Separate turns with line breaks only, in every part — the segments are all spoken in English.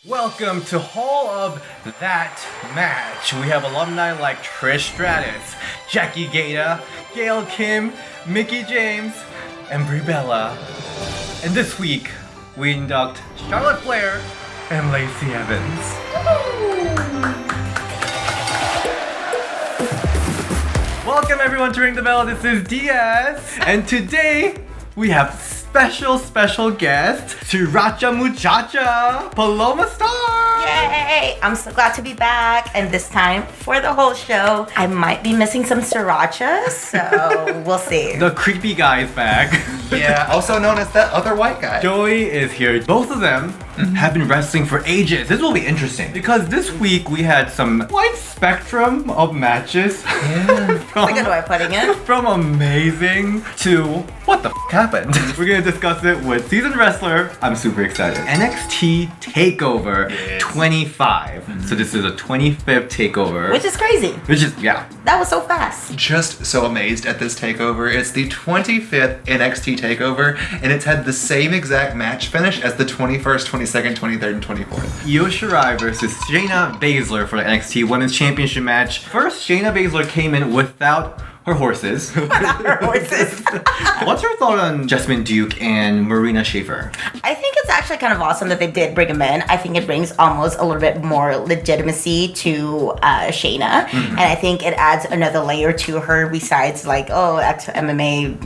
Welcome to Hall of That Match. We have alumni like Trish Stratus, Jackie Gata, Gail Kim, Mickie James, and Brie Bella. And this week, we induct Charlotte Flair and Lacey Evans. Welcome everyone to Ring the Bell. This is Diaz, and today we have special guest, Sriracha Muchacha, Paloma Starr!
Yay! I'm so glad to be back, and this time for the whole show. I might be missing some sriracha, so we'll see.
The creepy guy is back.
Yeah, also known as that other white guy.
Joey is here. Both of them have been wrestling for ages. This will be interesting because this week we had some wide spectrum of matches.
Yeah.
That's a good way of putting it.
From amazing to what the happened. We're gonna discuss it with seasoned wrestler. I'm super excited. NXT TakeOver 25. So this is a 25th TakeOver.
Which is crazy.
Which is, yeah.
That was so fast.
Just so amazed at this takeover. It's the 25th NXT takeover, and it's had the same exact match finish as the 21st, 22nd, 23rd, and 24th.
Io Shirai versus Shayna Baszler for the NXT Women's Championship match. First, Shayna Baszler came in without her horses. What's your thought on Jessamine Duke and Marina Shafir?
I think it's actually kind of awesome that they did bring him in. I think it brings almost a little bit more legitimacy to Shayna. And I think it adds another layer to her besides like, ex-MMA,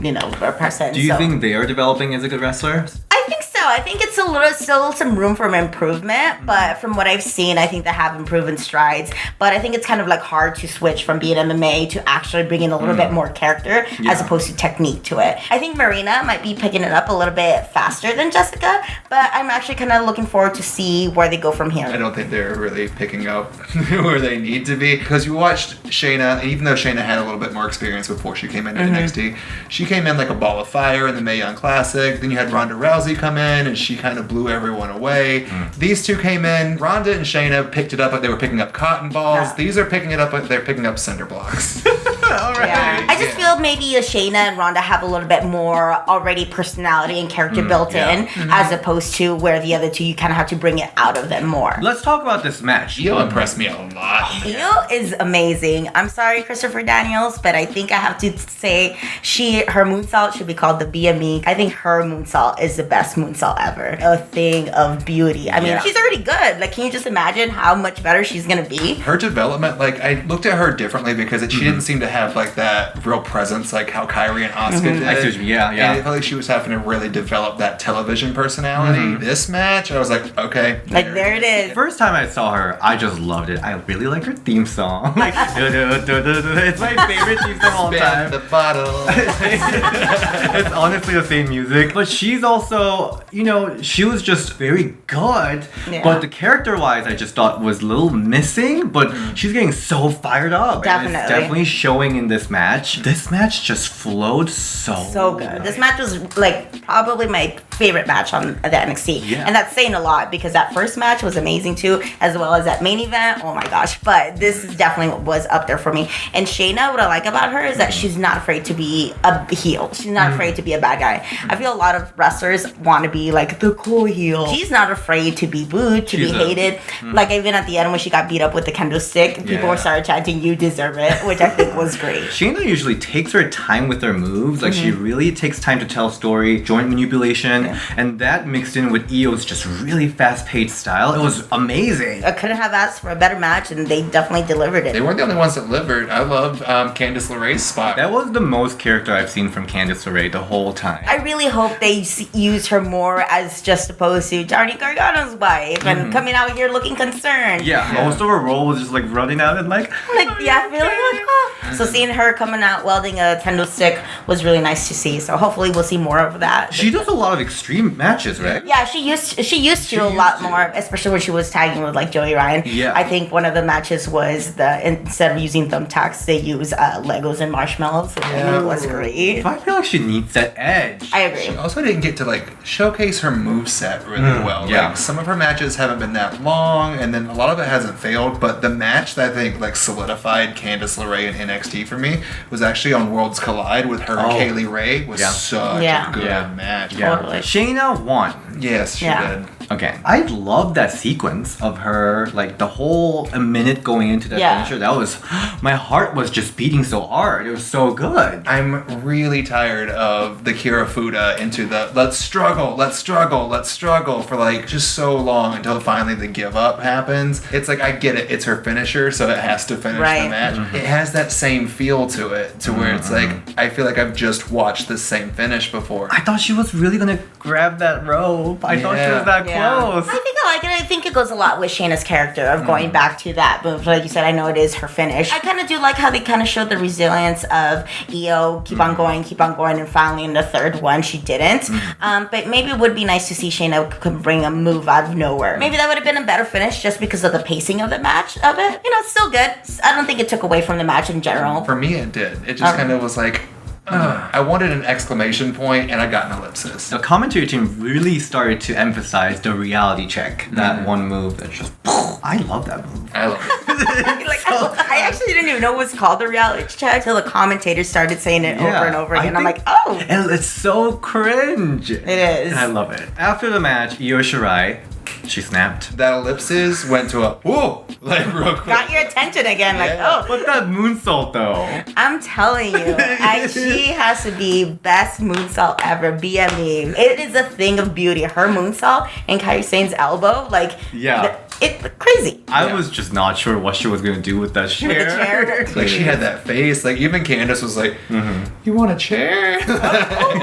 person.
Do you think they are developing as a good wrestler?
I think so. I think it's still some room for improvement, but from what I've seen, I think they have improved in strides. But I think it's kind of like hard to switch from being MMA to actually bringing a little bit more character as opposed to technique to it. I think Marina might be picking it up a little bit faster than Jessica, but I'm actually kind of looking forward to see where they go from here.
I don't think they're really picking up where they need to be, because you watched Shayna, and even though Shayna had a little bit more experience before she came into NXT, she came in like a ball of fire in the Mae Young Classic. Then you had Ronda Rousey come in, and she kind of blew everyone away. These two came in. Ronda and Shayna picked it up like they were picking up cotton balls.
Yeah.
These are picking it up like they're picking up cinder blocks.
All right.
Yeah. I just feel maybe Shayna and Ronda have a little bit more already personality and character built in, as opposed to where the other two, you kind of have to bring it out of them more.
Let's talk about this match.
Io impressed me a lot.
Io is amazing. I'm sorry, Christopher Daniels, but I think I have to say her moonsault should be called the BME. I think her moonsault is the best moonsault ever. A thing of beauty. I mean, she's already good. Like, can you just imagine how much better she's gonna be?
Her development, like, I looked at her differently because she didn't seem to have like that real presence like how Kyrie and Asuka did.
I see what you mean. Yeah.
And I felt like she was having to really develop that television personality. This match, I was like, okay.
Like, there it is.
First time I saw her, I just loved it. I really like her theme song. Like, it's my favorite theme song of all time.
Spin the bottle.
It's honestly the same music. But she's also, she was just very good.
Yeah.
But the character-wise, I just thought was a little missing. But she's getting so fired up. And it's
Definitely.
definitely showing in this match. This match just flowed so
Good. This match was like probably my favorite match on the NXT.
Yeah.
And that's saying a lot because that first match was amazing too, as well as that main event. Oh my gosh. But this definitely was up there for me. And Shayna, what I like about her is that she's not afraid to be a heel. She's not afraid to be a bad guy. I feel a lot of wrestlers want to be like the cool heel. She's not afraid to be booed, to be hated. Like even at the end when she got beat up with the kendo stick, people were started chanting, "You deserve it," which I think was great.
Shayna usually takes her time with her moves. Like, she really takes time to tell a story, joint manipulation, and that mixed in with Io's just really fast-paced style. It was amazing.
I couldn't have asked for a better match, and they definitely delivered it.
They weren't the only ones that delivered. I loved Candice LeRae's spot.
That was the most character I've seen from Candice LeRae the whole time.
I really hope they use her more as just opposed to Johnny Gargano's wife and coming out here looking concerned.
Most of her role was just like running out and like
feeling like, oh. So seeing her coming out welding a kendo stick was really nice to see. So hopefully we'll see more of that.
she does a lot of extreme matches, right?
Yeah, she used to a lot more, especially when she was tagging with like Joey Ryan.
Yeah.
I think one of the matches was instead of using thumbtacks, they use Legos and marshmallows. It was great.
I feel like she needs that edge.
I agree.
She also didn't get to like showcase her moveset really well.
Yeah.
Like, some of her matches haven't been that long, and then a lot of it hasn't failed. But the match that I think like solidified Candice LeRae in NXT for me was actually on Worlds Collide with her and Kaylee Ray. Was such a good match.
Yeah.
Totally.
Shayna won.
Yes, she
Yeah.
did.
again. I love that sequence of her, like the whole a minute going into that finisher. That was, my heart was just beating so hard. It was so good.
I'm really tired of the Kira Fuda into the let's struggle for like just so long until finally the give up happens. It's like, I get it, it's her finisher, so it has to finish the match. It has that same feel to it, to where it's like, I feel like I've just watched the same finish before.
I thought she was really gonna grab that rope. I thought she was that close.
I think I like it. I think it goes a lot with Shayna's character of going back to that. But like you said, I know it is her finish. I kind of do like how they kind of showed the resilience of Io, keep on going, and finally in the third one, she didn't. But maybe it would be nice to see Shayna could bring a move out of nowhere. Maybe that would have been a better finish just because of the pacing of the match of it. You know, it's still good. I don't think it took away from the match in general.
For me, it did. It just kind of was like, I wanted an exclamation point, and I got an ellipsis.
The commentary team really started to emphasize the reality check. That one move that just, I love that move.
I love it.
I actually didn't even know it was called the reality check till the commentators started saying it over and over again. I'm like, oh.
And it's so cringe.
It is.
And I love it. After the match, Io Shirai, she snapped.
That ellipsis went to a whoa, like real quick.
Got your attention again, like, oh.
But that moonsault though.
I'm telling you, she has to be best moonsault ever, be a meme. It is a thing of beauty. Her moonsault and Kairi Sane's elbow, like, it's crazy.
I was just not sure what she was gonna do with that chair.
With the chair.
Like, she had that face. Like, even Candace was like, you want a chair?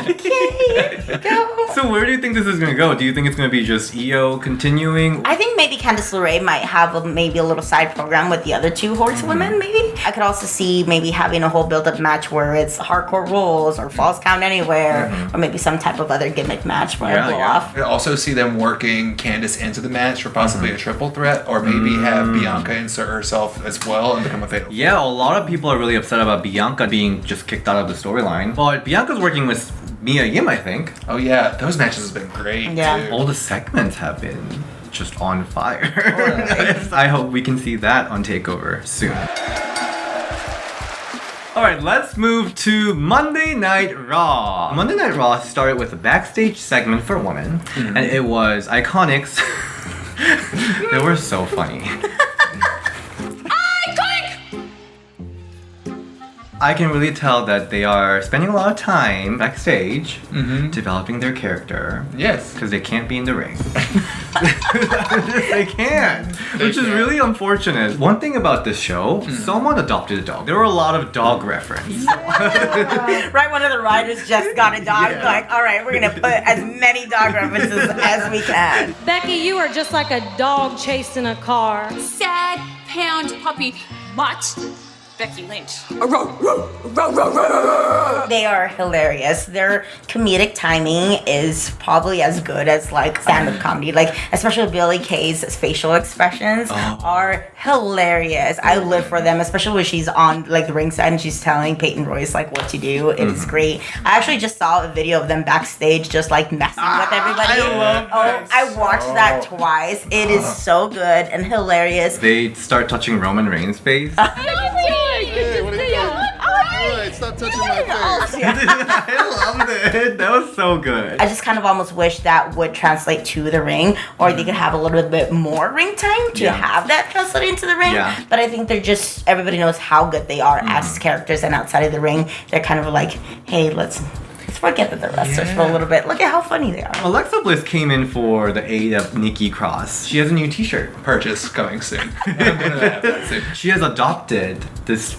Okay, go.
So where do you think this is gonna go? Do you think it's gonna be just Io continuing?
I think maybe Candice LeRae might have maybe a little side program with the other two horsewomen, maybe. I could also see maybe having a whole build-up match where it's hardcore rules or falls count anywhere, or maybe some type of other gimmick match where I blow off.
I could also see them working Candice into the match for possibly a triple threat, or maybe have Bianca insert herself as well and become a fatal.
Yeah, a lot of people are really upset about Bianca being just kicked out of the storyline. But Bianca's working with Mia Yim, I think.
Oh yeah, those matches have been great too.
All the segments have been just on fire. I hope we can see that on TakeOver soon. Alright, let's move to Monday Night Raw. Monday Night Raw started with a backstage segment for women, and it was IIconics. They were so funny. I can really tell that they are spending a lot of time backstage developing their character.
Yes.
Because they can't be in the ring. They can't. Which is really unfortunate. One thing about this show, someone adopted a dog. There were a lot of dog references.
Right, one of the riders just got a dog. Like, all right, we're going to put as many dog references as we can.
Becky, you are just like a dog chasing a car.
Sad pound puppy. What? Becky Lynch.
They are hilarious. Their comedic timing is probably as good as like stand-up comedy. Like, especially Billie Kay's facial expressions are hilarious. I live for them, especially when she's on like the ringside and she's telling Peyton Royce like what to do. It is great. I actually just saw a video of them backstage just like messing with everybody.
I love that.
I watched that twice. It is so good and hilarious.
They start touching Roman Reigns' face.
Hey, what are you doing? Alright, stop touching my face.
I loved it. That was so good.
I just kind of almost wish that would translate to the ring, or they could have a little bit more ring time to have that translate into the ring. Yeah. But I think they're just, everybody knows how good they are as characters, and outside of the ring, they're kind of like, hey, let's forget that they're wrestlers for a little bit. Look at how funny they are.
Alexa Bliss came in for the aid of Nikki Cross. She has a new t-shirt.
Purchase coming soon. I'm gonna have that soon.
She has adopted this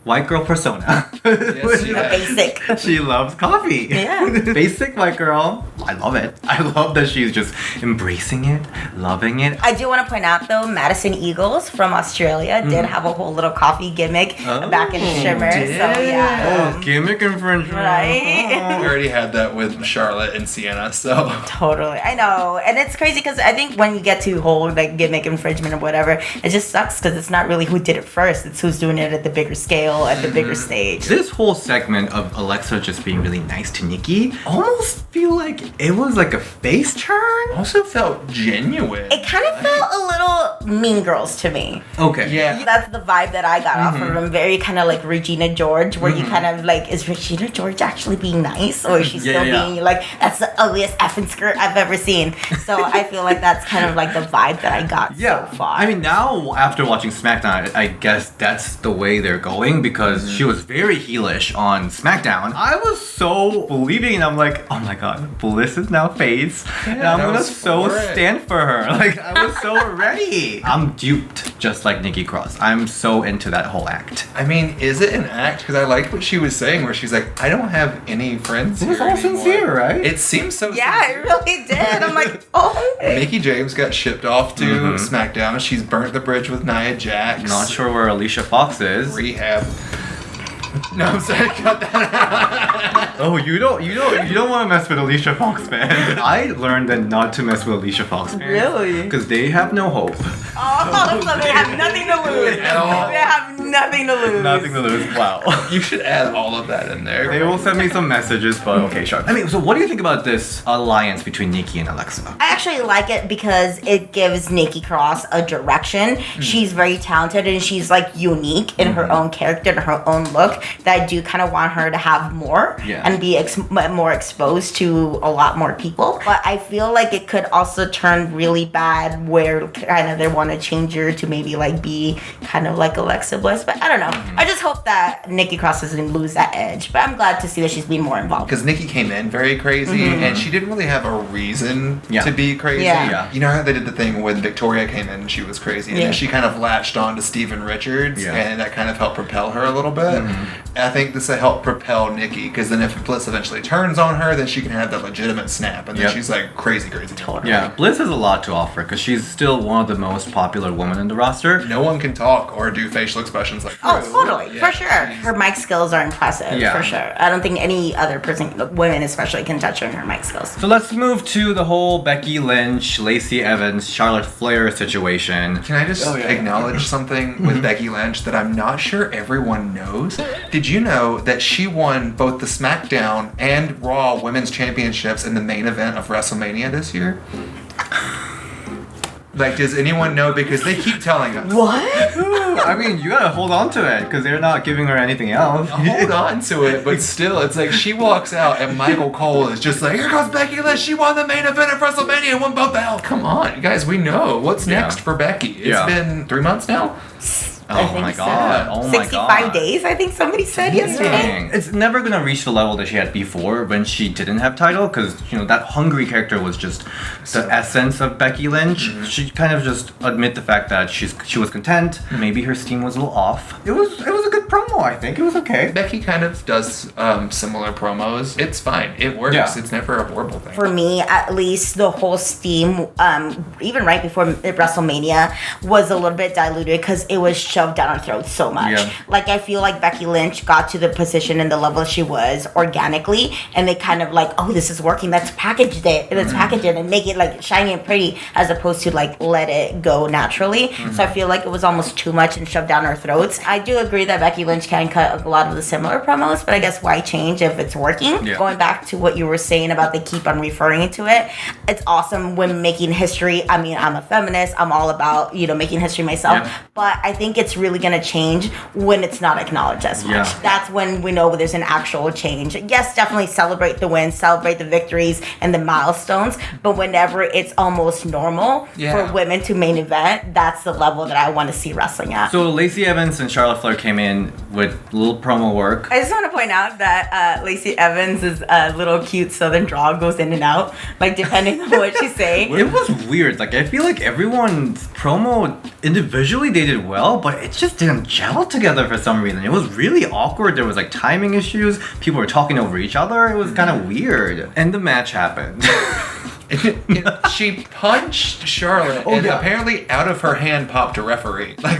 white girl persona.
Yes, she has.
Basic.
She loves coffee.
Yeah.
Basic white girl. I love it. I love that she's just embracing it, loving it.
I do want to point out though, Madison Eagles from Australia did have a whole little coffee gimmick back in Shimmer. So yeah.
Oh, gimmick infringement.
Right?
We already had that with Charlotte and Sienna, so.
Totally. I know. And it's crazy because I think when you get to whole like gimmick infringement or whatever, it just sucks because it's not really who did it first. It's who's doing it at the bigger scale, at the bigger stage.
This whole segment of Alexa just being really nice to Nikki almost feel like it was like a face turn.
Also felt genuine.
It kind of felt a little Mean Girls to me.
Okay.
Yeah.
That's the vibe that I got off of him. Very kind of like Regina George, where you kind of like, is Regina George actually being nice, or is she still being like, that's the ugliest effing skirt I've ever seen? So I feel like that's kind of like the vibe that I got so far.
I mean, now after watching SmackDown, I guess that's the way they're going, because she was very heelish on SmackDown. I was so believing, and I'm like, oh my god, Bliss is now face, and I'm gonna so stand for her. Like, I was so ready. I'm duped, just like Nikki Cross. I'm so into that whole act.
I mean, is it an act? Because I like what she was saying, where she's like, I don't have any friends.
It was
here
all
anymore.
sincere, right?
It seems so
Yeah,
sincere.
it really did. I'm like, oh.
Mickey James got shipped off to SmackDown. She's burnt the bridge with Nia Jax.
Not sure where Alicia Fox is.
Rehab. No, I'm sorry, cut that out.
Oh, you don't want to mess with Alicia Fox, man. I learned that not to mess with Alicia Fox, man.
Really?
Because they have no hope.
Oh, so they have nothing to lose.
At all.
They have nothing to lose.
Nothing to lose. Wow.
You should add all of that in there.
They will send me some messages, but okay, sure. I mean, so what do you think about this alliance between Nikki and Alexa?
I actually like it because it gives Nikki Cross a direction. She's very talented and she's like unique in her own character and her own look, that I do kind of want her to have more and be more exposed to a lot more people. But I feel like it could also turn really bad where kind of they want to change her to maybe like be kind of like Alexa Bliss. But I don't know. I just hope that Nikki Cross doesn't lose that edge. But I'm glad to see that she's being more involved.
Because Nikki came in very crazy, and she didn't really have a reason to be crazy.
Yeah.
You know how they did the thing when Victoria came in and she was crazy, and then she kind of latched on to Steven Richards, and that kind of helped propel her a little bit. And I think this will help propel Nikki, because then if Bliss eventually turns on her, then she can have that legitimate snap, and then she's like crazy.
Totally.
Yeah, Bliss has a lot to offer, because she's still one of the most popular women in the roster.
No one can talk or do facial expressions like
Oh,
Drew.
totally.
Yeah.
For sure. Her mic skills are impressive.
Yeah.
For sure. I don't think any other person, women especially, can touch her in her mic skills.
So let's move to the whole Becky Lynch, Lacey Evans, Charlotte Flair situation.
Can I just acknowledge something with Becky Lynch that I'm not sure everyone knows? Did you know that she won both the SmackDown and Raw Women's Championships in the main event of WrestleMania this year? Like, does anyone know? Because they keep telling us.
What?
I mean, you gotta hold on to it, because they're not giving her anything else.
Hold on to it, but still, it's like she walks out and Michael Cole is just like, here goes Becky Lynch, she won the main event of WrestleMania and won both belts. Come on, you guys, we know. What's next for Becky? It's been 3 months now?
Oh my god. Oh my god.
65 days, I think somebody said yesterday.
Dang. It's never gonna reach the level that she had before when she didn't have title, because that hungry character was just the essence of Becky Lynch. She kind of just admit the fact that she was content. Maybe her steam was a little off. It was a good promo. I think it was okay.
Becky kind of does similar promos. It's fine. It works.
Yeah.
It's never a horrible thing.
For me, at least, the whole steam, even right before WrestleMania, was a little bit diluted because it was shoved down our throats so much.
Yeah.
Like, I feel like Becky Lynch got to the position and the level she was organically, and they kind of like, oh, this is working. Let's package it. Let's package it and make it like shiny and pretty, as opposed to like let it go naturally. So I feel like it was almost too much and shoved down our throats. I do agree that Becky Lynch can cut a lot of the similar promos, but I guess why change if it's working?
Yeah.
Going back to what you were saying about they keep on referring to it, it's awesome when making history. I mean, I'm a feminist. I'm all about, making history myself.
Yeah.
But I think it's really going to change when it's not acknowledged as much.
Yeah.
That's when we know there's an actual change. Yes, definitely celebrate the wins, celebrate the victories and the milestones. But whenever it's almost normal for women to main event, that's the level that I want to see wrestling at.
So Lacey Evans and Charlotte Flair came in with little promo work.
I just want to point out that Lacey Evans' little cute southern drawl goes in and out, like depending on what she's saying.
It was weird. Like, I feel like everyone's promo individually they did well, but it just didn't gel together for some reason. It was really awkward. There was like timing issues. People were talking over each other. It was kind of weird. And the match happened.
She punched Charlotte, and apparently out of her hand popped a referee. Like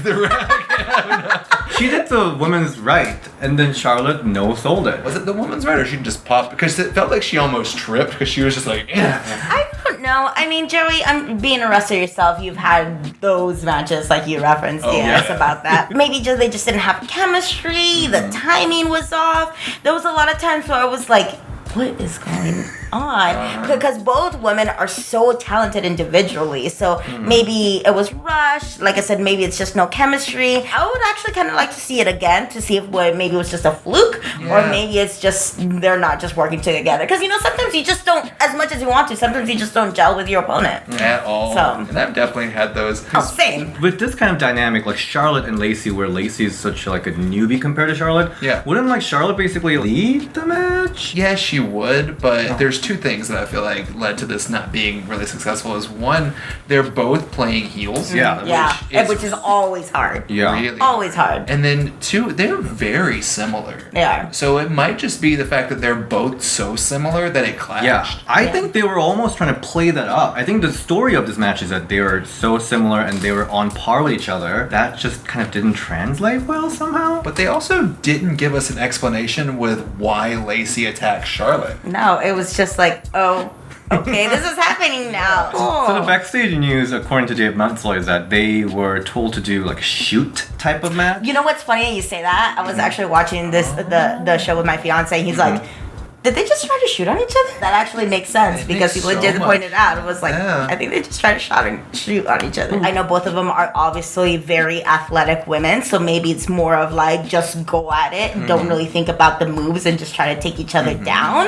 She did the women's right, and then Charlotte no-sold it.
Was it the woman's right, or she just popped? Because it felt like she almost tripped, because she was just like,
I don't know. I mean, Joey, being a wrestler yourself, you've had those matches like you referenced, about that. Maybe they just didn't have chemistry, the timing was off. There was a lot of times where I was like, what is going on, because both women are so talented individually. So maybe it was rushed. Like I said, maybe it's just no chemistry. I would actually kind of like to see it again to see if maybe it was just a fluke, or maybe it's just they're not just working together. Because sometimes you just don't, as much as you want to, sometimes you just don't gel with your opponent
at all.
So,
and I've definitely had those.
Same.
With this kind of dynamic, like Charlotte and Lacey, where Lacey is such like a newbie compared to Charlotte, wouldn't like Charlotte basically lead the match?
Yeah, she would, but there's two things that I feel like led to this not being really successful. Is one, they're both playing heels.
Which is always hard.
Really
always hard.
And then two, they're very similar.
They are.
So it might just be the fact that they're both so similar that it clashed.
Yeah, I think they were almost trying to play that up. I think the story of this match is that they were so similar and they were on par with each other. That just kind of didn't translate well somehow.
But they also didn't give us an explanation with why Lacey attacked Charlotte.
No, it was just like, oh, okay, this is happening now.
So the backstage news, according to Dave Meltzer, is that they were told to do like a shoot type of match.
You know what's funny? You say that. I was actually watching the show with my fiance. He's like, did they just try to shoot on each other? That actually makes sense because people did point it out. It was like, I think they just tried to shoot on each other. I know both of them are obviously very athletic women, so maybe it's more of like just go at it, don't really think about the moves and just try to take each other down.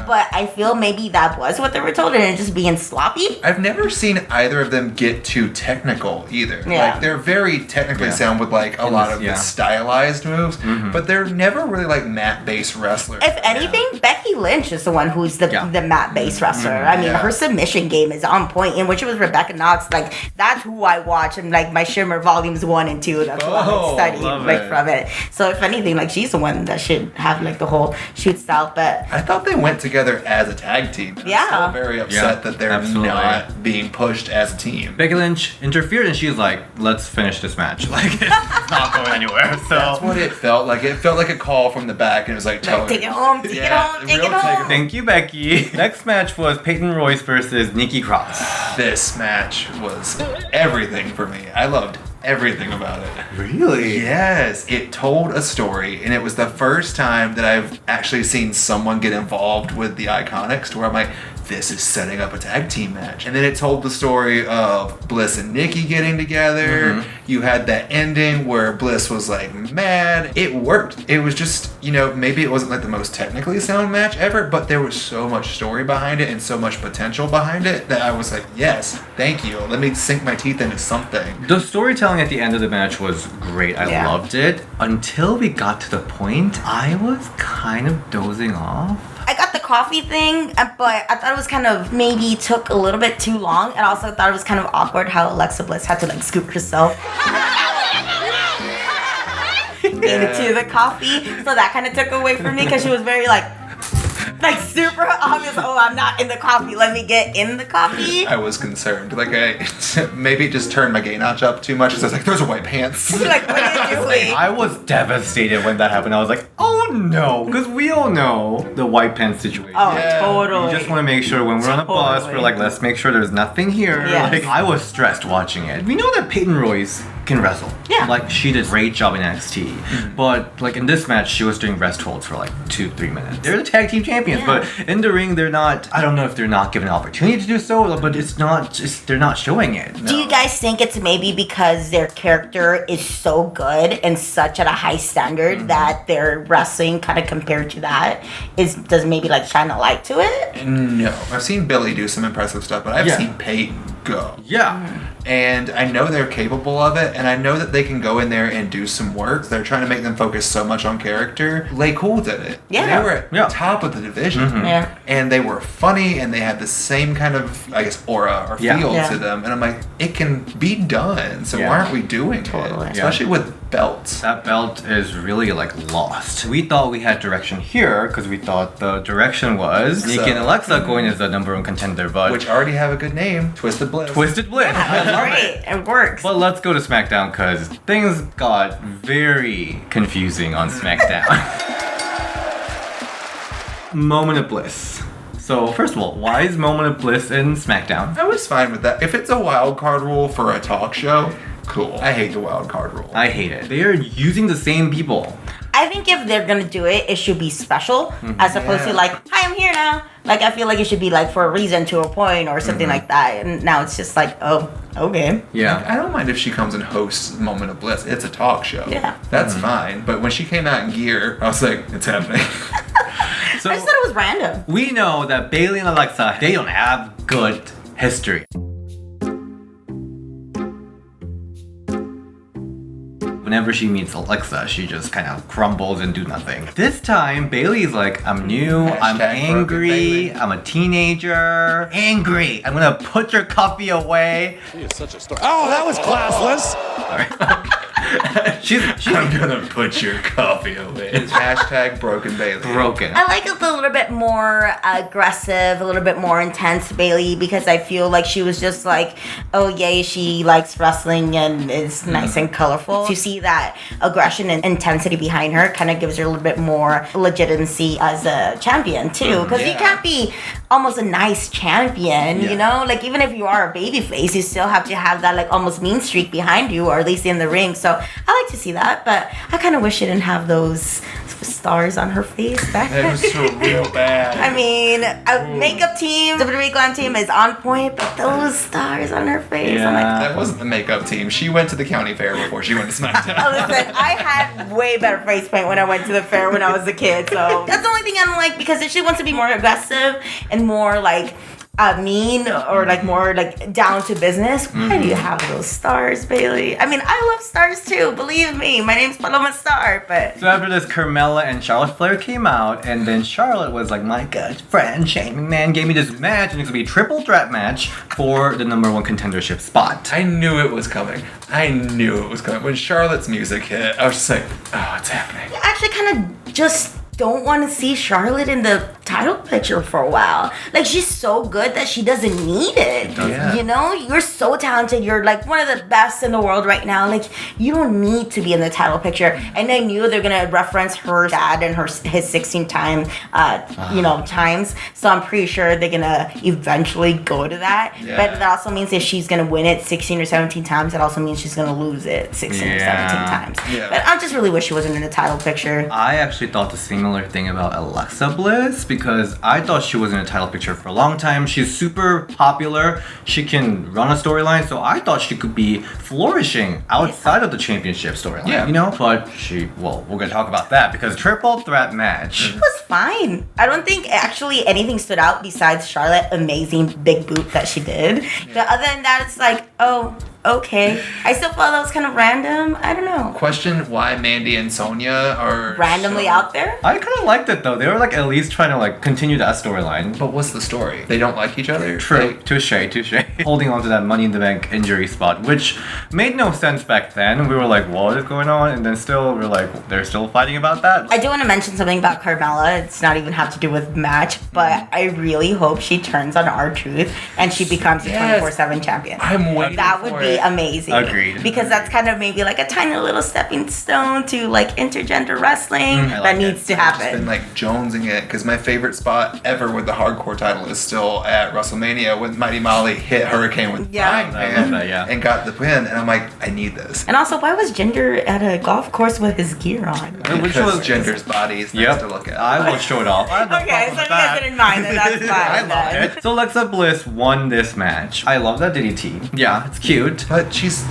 But I feel maybe that was what they were told and it just being sloppy.
I've never seen either of them get too technical either. Like they're very technically sound with like a lot of the stylized moves, but they're never really like mat-based wrestlers.
If anything, Becky Lynch is the one who's the mat-based wrestler. I mean, her submission game is on point. And when she was Rebecca Knox, like that's who I watch, and like my Shimmer volumes 1 and 2. That's what I'm studying from it. So if anything, like she's the one that should have like the whole shoot style. But
I thought they went together as a tag team. I'm still very upset that they're not being pushed as a team.
Becky Lynch interfered and she's like, let's finish this match. Like it's not going anywhere. So
that's what it felt like. It felt like a call from the back and it was like,
take it home, take it home.
Thank you, Becky. Next match was Peyton Royce versus Nikki Cross.
This match was everything for me. I loved everything about it.
Really?
Yes. It told a story, and it was the first time that I've actually seen someone get involved with the IIconics to where I'm like, this is setting up a tag team match. And then it told the story of Bliss and Nikki getting together. You had that ending where Bliss was like mad. It worked. It was just, maybe it wasn't like the most technically sound match ever, but there was so much story behind it and so much potential behind it that I was like, yes, thank you. Let me sink my teeth into something.
The storytelling at the end of the match was great. I loved it. Until we got to the point, I was kind of dozing off.
I got the coffee thing, but I thought it was kind of maybe took a little bit too long, and also thought it was kind of awkward how Alexa Bliss had to like scoop herself into the coffee. So that kind of took away from me because she was very like super obvious. Oh, I'm not in the coffee. Let me get in the coffee.
I was concerned. Like maybe it just turned my gay notch up too much. So I was like, those are white pants.
Like, what are you doing?
I was devastated when that happened. I was like, oh no, because we all know the white pants situation.
Oh, totally.
You just want to make sure when we're on a bus, we're like, let's make sure there's nothing here.
Yes.
Like, I was stressed watching it. We know that Peyton Royce can wrestle.
Yeah.
Like, she did a great job in NXT. But, like, in this match, she was doing rest holds for, like, 2-3 minutes. They're the tag team champions, but in the ring, they're not, I don't know if they're not given an opportunity to do so, but it's not, they're not showing it.
Do you guys think it's maybe because their character is so good and such at a high standard that their wrestling kind of compared to that does maybe, like, shine a light to it?
No. I've seen Billy do some impressive stuff, but I've seen Peyton go.
Yeah.
And I know they're capable of it, and I know that they can go in there and do some work. They're trying to make them focus so much on character. Lay Cool did it.
Yeah.
They were at the top of the division.
Yeah.
And they were funny, and they had the same kind of, I guess, aura or feel to them. And I'm like, it can be done, so why aren't we doing it? Especially with belts.
That belt is really like lost. We thought we had direction here because we thought the direction was Nikki and Alexa going as the number one contender, but
which already have a good name, Twisted Bliss.
Twisted Bliss.
Great. It works.
But let's go to SmackDown because things got very confusing on SmackDown. Moment of Bliss. So first of all, why is Moment of Bliss in SmackDown?
I was fine with that. If it's a wild card rule for a talk show, cool. I hate the wild card rule.
I hate it. They are using the same people.
I think if they're gonna do it, it should be special as opposed to like, hi, I'm here now. Like, I feel like it should be like for a reason to a point or something like that. And now it's just like, oh, okay.
Yeah.
Like, I don't mind if she comes and hosts Moment of Bliss. It's a talk show.
Yeah.
That's fine. But when she came out in gear, I was like, it's happening.
So
I just thought it was random.
we know that Bayley and Alexa, they don't have good history. Whenever she meets Alexa, she just kind of crumbles and do nothing. This time, Bayley's like, I'm new, I'm
Hashtag broken
angry,
Bayley.
I'm a teenager. Angry! I'm gonna put your coffee away.
He is such a star. Oh, that was classless.
She's
I'm gonna put your coffee away. It's hashtag broken Bayley.
broken.
I like it a little bit more aggressive, a little bit more intense Bayley because I feel like she was just like, oh yay, she likes wrestling and is nice and colorful. To see that aggression and intensity behind her kind of gives her a little bit more legitimacy as a champion too. Because you can't be almost a nice champion, you know? Like even if you are a babyface, you still have to have that like almost mean streak behind you or at least in the ring. So I like to see that, but I kind of wish she didn't have those stars on her face back
It
then.
was so real bad.
I mean, a makeup team, WWE glam team is on point, but those stars on her face, I'm like,
That wasn't the makeup team. She went to the county fair before she went to SmackDown.
oh, listen, I had way better face paint when I went to the fair when I was a kid, so that's the only thing I don't like because if she wants to be more aggressive and more like mean or like more like down to business, why do you have those stars, Bayley? I mean, I love stars too, believe me. My name's Paloma Starr, but
So after this, Carmella and Charlotte Flair came out, and then Charlotte was like, my good friend Shane McMahon gave me this match, and it's gonna be a triple threat match for the #1 contendership spot.
I knew it was coming. I knew it was coming. When Charlotte's music hit, I was just like, oh, it's happening.
I actually kind of just don't want to see Charlotte in the title picture for a while. Like, she's so good that she doesn't need it.
Yeah.
You know, you're so talented. You're like one of the best in the world right now. Like, you don't need to be in the title picture. And I knew they're gonna reference her dad and his 16 times. So I'm pretty sure they're gonna eventually go to that.
Yeah.
But that also means if she's gonna win it 16 or 17 times, that also means she's gonna lose it 16 or 17 times.
Yeah.
But I just really wish she wasn't in the title picture.
I actually thought the similar thing about Alexa Bliss because I thought she was in a title picture for a long time. She's super popular. She can run a storyline, so I thought she could be flourishing outside of the championship storyline.
Yeah.
You know? But we're gonna talk about that because triple threat match.
It was fine. I don't think actually anything stood out besides Charlotte amazing big boot that she did. But other than that, it's like, oh, okay. I still thought that was kind of random. I don't know.
Question why Mandy and Sonya are
Randomly
so-
out there?
I kind of liked it though. They were like at least trying to like continue that storyline.
But what's the story? They don't like each other?
True.
Like,
Touche. Holding on to that Money in the Bank injury spot, which made no sense back then. We were like, what is going on? And then still, we're like, they're still fighting about that?
I do want to mention something about Carmella. It's not even have to do with match, but I really hope she turns on R-Truth and she becomes a
Yes.
24/7 champion.
I'm waiting
That
for
would be
it.
amazing.
Agreed.
Because that's kind of maybe like a tiny little stepping stone to like intergender wrestling
I
that
like
needs to
it.
I've just been
happen.
like jonesing it because my favorite spot ever with the hardcore title is still at WrestleMania when Mighty Molly hit Hurricane with
Yeah.
frying
I
pan
love that, yeah.
and got the win, and I'm like, I need this.
And also, why was Jinder at a golf course with his gear on?
Which
Because
was-
Gender's body is nice to look at.
I will show it off. I have no
Okay,
problem
so
with
you guys
that.
didn't mind it. That's fine.
I love
then.
it. So Alexa Bliss won this match. I love that DDT. Yeah, it's cute.
But she's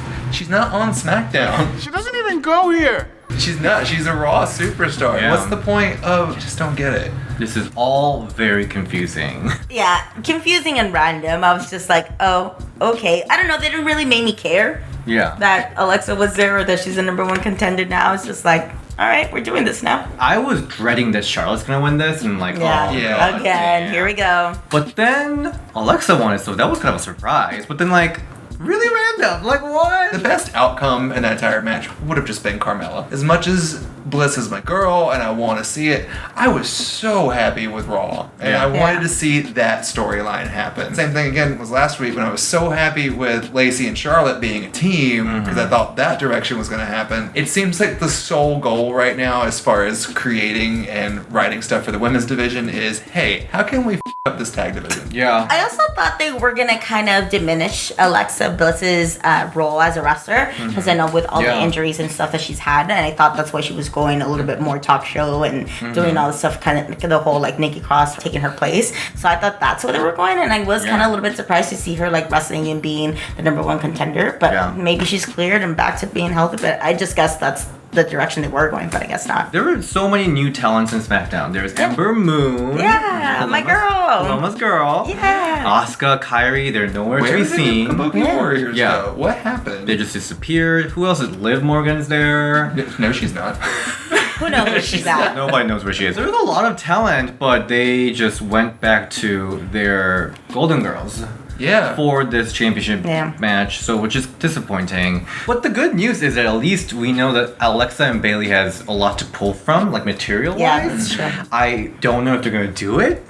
not on SmackDown.
She doesn't even go here.
She's not. She's a Raw superstar.
Yeah.
What's the point of? Just don't get it.
This is all very confusing.
Yeah, confusing and random. I was just like, oh, okay. I don't know. They didn't really make me care
Yeah.
that Alexa was there or that she's the #1 contender now. It's just like, all right, we're doing this now.
I was dreading that Charlotte's gonna win this and like,
Yeah.
oh,
Yeah.
God,
Again,
damn.
here we go.
But then Alexa won it, so that was kind of a surprise. But then like, really random. Like what?
The best outcome in that entire match would have just been Carmella. As much as Bliss is my girl and I want to see it, I was so happy with Raw. And
Yeah.
I wanted
Yeah.
to see that storyline happen. Same thing again was last week when I was so happy with Lacey and Charlotte being a team because I thought that direction was going to happen. It seems like the sole goal right now as far as creating and writing stuff for the women's division is, hey, how can we up this tag division?
Yeah.
I also thought they were gonna kind of diminish Alexa Bliss's Baszler's role as a wrestler, because I know with all the injuries and stuff that she's had, and I thought that's why she was going a little bit more talk show and doing all the stuff, kind of the whole like Nikki Cross taking her place. So I thought that's where they were going, and I was kind of a little bit surprised to see her like wrestling and being the number one contender. But maybe she's cleared and back to being healthy. But I just guess that's the direction they were going, but I guess not.
There were so many new talents in SmackDown. There's Ember Moon.
Yeah, my girl.
Mama's girl.
Yeah.
Asuka, Kairi, they're nowhere to be seen.
The Kabuki Warriors go? What happened?
They just disappeared. Who else is Liv Morgan's there?
No, she's not.
Who knows where she's at?
Nobody knows where she is. There's a lot of talent, but they just went back to their Golden Girls.
Yeah.
For this championship match, so which is disappointing. But the good news is that at least we know that Alexa and Bayley has a lot to pull from, like material-wise.
Yeah, that's true.
I don't know if they're gonna do it.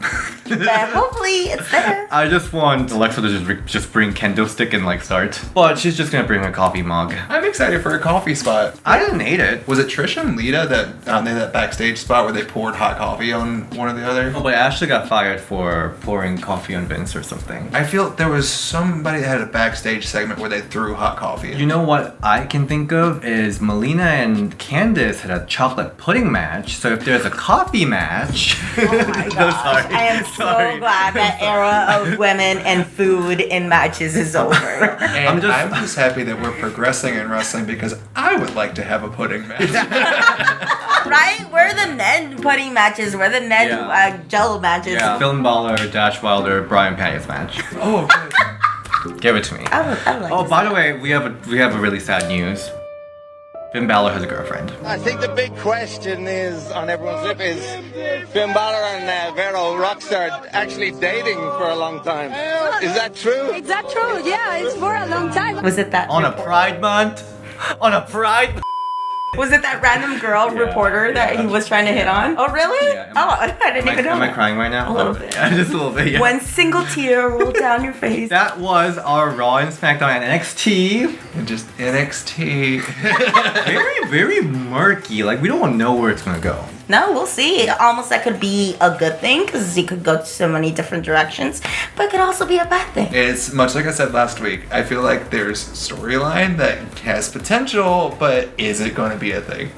But hopefully it's there.
I just want Alexa to just bring kendo stick and like start. But she's just gonna bring a coffee mug.
I'm excited for a coffee spot.
I didn't hate it.
Was it Trisha and Lita that they had that backstage spot where they poured hot coffee on one or the other?
Oh, but Ashley got fired for pouring coffee on Vince or something.
I feel there was somebody that had a backstage segment where they threw hot coffee in.
You know what I can think of is Melina and Candice had a chocolate pudding match. So if there's a coffee match,
Oh my gosh. I am so glad that era of women and food in matches is over.
And I'm just happy that we're progressing in wrestling because I would like to have a pudding match.
Right? Where are the Ned pudding matches? Where are the Ned Jello matches?
Yeah, Finn Balor, Dash Wilder, Brian Panic match.
Oh, good.
Give it to me.
I would like
Oh,
to
by
see
the way, we have a really sad news. Finn Balor has a girlfriend.
I think the big question is on everyone's lip is Finn Balor and Vero Rockstar actually dating for a long time. Is that true?
Is that true? Yeah, it's for a long time.
Was it that
On a Pride Month? On a Pride?
Was it that random girl reporter that he was trying to hit on? Oh, really?
Yeah,
I didn't even know.
Am I crying right now?
A little bit.
Yeah, just a little bit, yeah.
One single tear rolled down your face.
That was our Raw and SmackDown and NXT.
And just NXT.
Very, very murky. Like, we don't know where it's going to go.
No, we'll see. Almost that could be a good thing because you could go so many different directions, but it could also be a bad thing.
It's much like I said last week. I feel like there's storyline that has potential, but is it going to be a thing?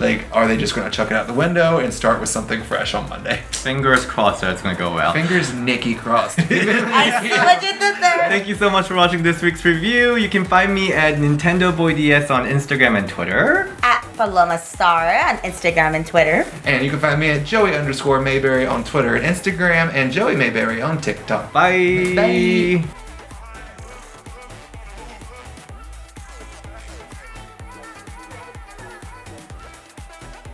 Like, are they just going to chuck it out the window and start with something fresh on Monday?
Fingers crossed that it's going to go well.
Fingers Nikki crossed.
I see what you did there.
Thank you so much for watching this week's review. You can find me at Nintendo Boy DS on Instagram and Twitter.
At Paloma Starr on Instagram and Twitter.
And you can find me at Joey_Mayberry on Twitter and Instagram, and Joey Mayberry on TikTok.
Bye.
Bye.